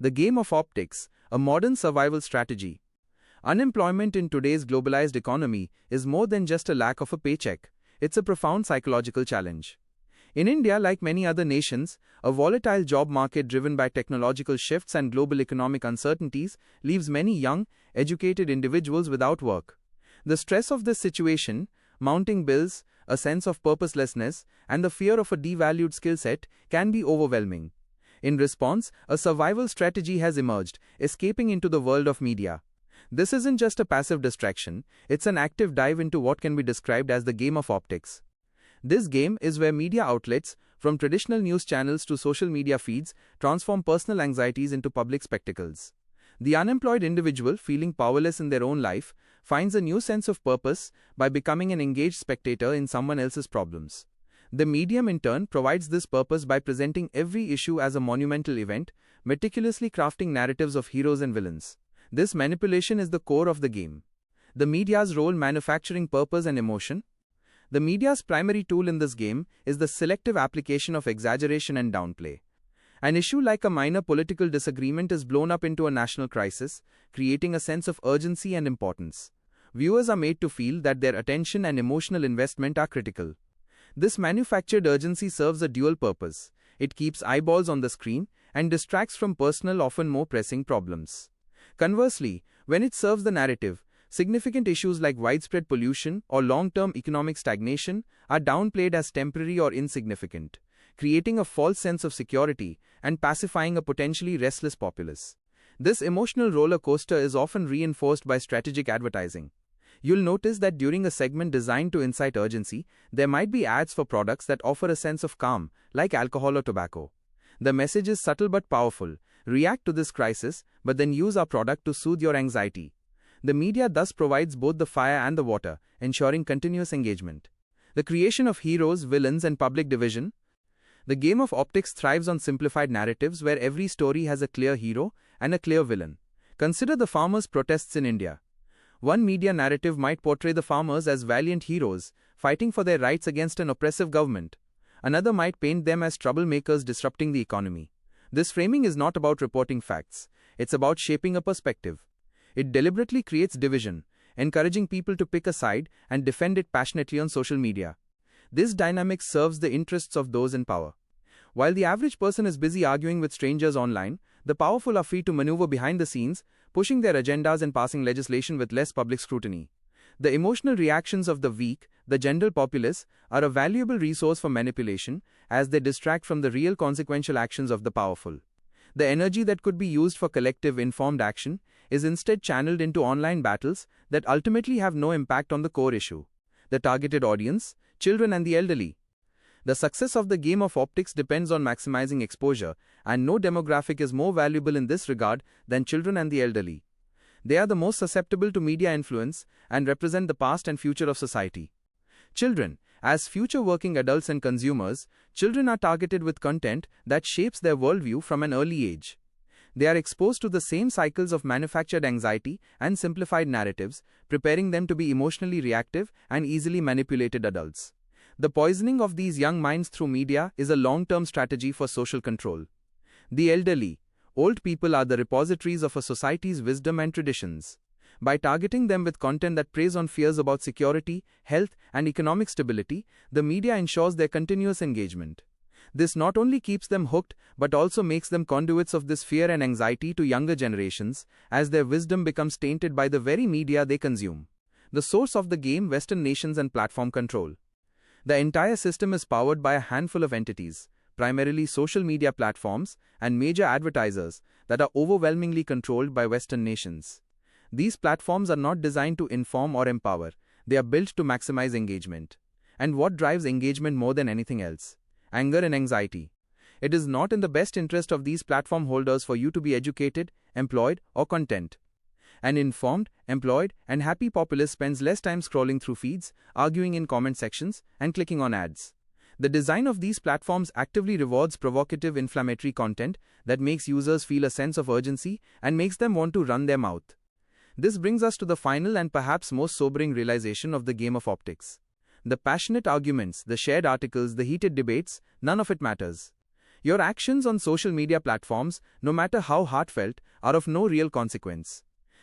The game of optics, a modern survival strategy. Unemployment in today's globalized economy is more than just a lack of a paycheck. It's a profound psychological challenge. In India, like many other nations, a volatile job market driven by technological shifts and global economic uncertainties leaves many young, educated individuals without work. The stress of this situation, mounting bills, a sense of purposelessness, and the fear of a devalued skill set can be overwhelming. In response, a survival strategy has emerged, escaping into the world of media. This isn't just a passive distraction, it's an active dive into what can be described as the game of optics. This game is where media outlets, from traditional news channels to social media feeds, transform personal anxieties into public spectacles. The unemployed individual, feeling powerless in their own life, finds a new sense of purpose by becoming an engaged spectator in someone else's problems. The medium, in turn, provides this purpose by presenting every issue as a monumental event, meticulously crafting narratives of heroes and villains. This manipulation is the core of the game. The media's role manufacturing purpose and emotion. The media's primary tool in this game is the selective application of exaggeration and downplay. An issue like a minor political disagreement is blown up into a national crisis, creating a sense of urgency and importance. Viewers are made to feel that their attention and emotional investment are critical. This manufactured urgency serves a dual purpose. It keeps eyeballs on the screen and distracts from personal, often more pressing problems. Conversely, when it serves the narrative, significant issues like widespread pollution or long-term economic stagnation are downplayed as temporary or insignificant, creating a false sense of security and pacifying a potentially restless populace. This emotional roller coaster is often reinforced by strategic advertising. You'll notice that during a segment designed to incite urgency, there might be ads for products that offer a sense of calm, like alcohol or tobacco. The message is subtle but powerful. React to this crisis, but then use our product to soothe your anxiety. The media thus provides both the fire and the water, ensuring continuous engagement. The creation of heroes, villains, and public division. The game of optics thrives on simplified narratives where every story has a clear hero and a clear villain. Consider the farmers' protests in India. One media narrative might portray the farmers as valiant heroes, fighting for their rights against an oppressive government. Another might paint them as troublemakers disrupting the economy. This framing is not about reporting facts, it's about shaping a perspective. It deliberately creates division, encouraging people to pick a side and defend it passionately on social media. This dynamic serves the interests of those in power. While the average person is busy arguing with strangers online, the powerful are free to maneuver behind the scenes, pushing their agendas and passing legislation with less public scrutiny. The emotional reactions of the weak, the general populace, are a valuable resource for manipulation as they distract from the real consequential actions of the powerful. The energy that could be used for collective informed action is instead channeled into online battles that ultimately have no impact on the core issue. The targeted audience, children and the elderly. The success of the game of optics depends on maximizing exposure, and no demographic is more valuable in this regard than children and the elderly. They are the most susceptible to media influence and represent the past and future of society. Children, as future working adults and consumers, children are targeted with content that shapes their worldview from an early age. They are exposed to the same cycles of manufactured anxiety and simplified narratives, preparing them to be emotionally reactive and easily manipulated adults. The poisoning of these young minds through media is a long-term strategy for social control. The elderly, old people are the repositories of a society's wisdom and traditions. By targeting them with content that preys on fears about security, health, and economic stability, the media ensures their continuous engagement. This not only keeps them hooked, but also makes them conduits of this fear and anxiety to younger generations, as their wisdom becomes tainted by the very media they consume. The source of the game: Western nations and platform control. The entire system is powered by a handful of entities, primarily social media platforms and major advertisers, that are overwhelmingly controlled by Western nations. These platforms are not designed to inform or empower, they are built to maximize engagement. And what drives engagement more than anything else? Anger and anxiety. It is not in the best interest of these platform holders for you to be educated, employed, or content. An informed, employed, and happy populace spends less time scrolling through feeds, arguing in comment sections, and clicking on ads. The design of these platforms actively rewards provocative, inflammatory content that makes users feel a sense of urgency and makes them want to run their mouth. This brings us to the final and perhaps most sobering realization of the game of optics. The passionate arguments, the shared articles, the heated debates, none of it matters. Your actions on social media platforms, no matter how heartfelt, are of no real consequence.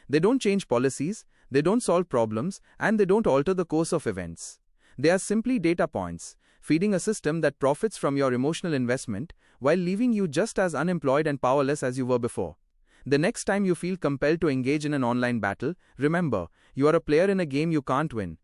They don't change policies, they don't solve problems, and they don't alter the course of events. They are simply data points, feeding a system that profits from your emotional investment while leaving you just as unemployed and powerless as you were before. The next time you feel compelled to engage in an online battle, remember, you are a player in a game you can't win,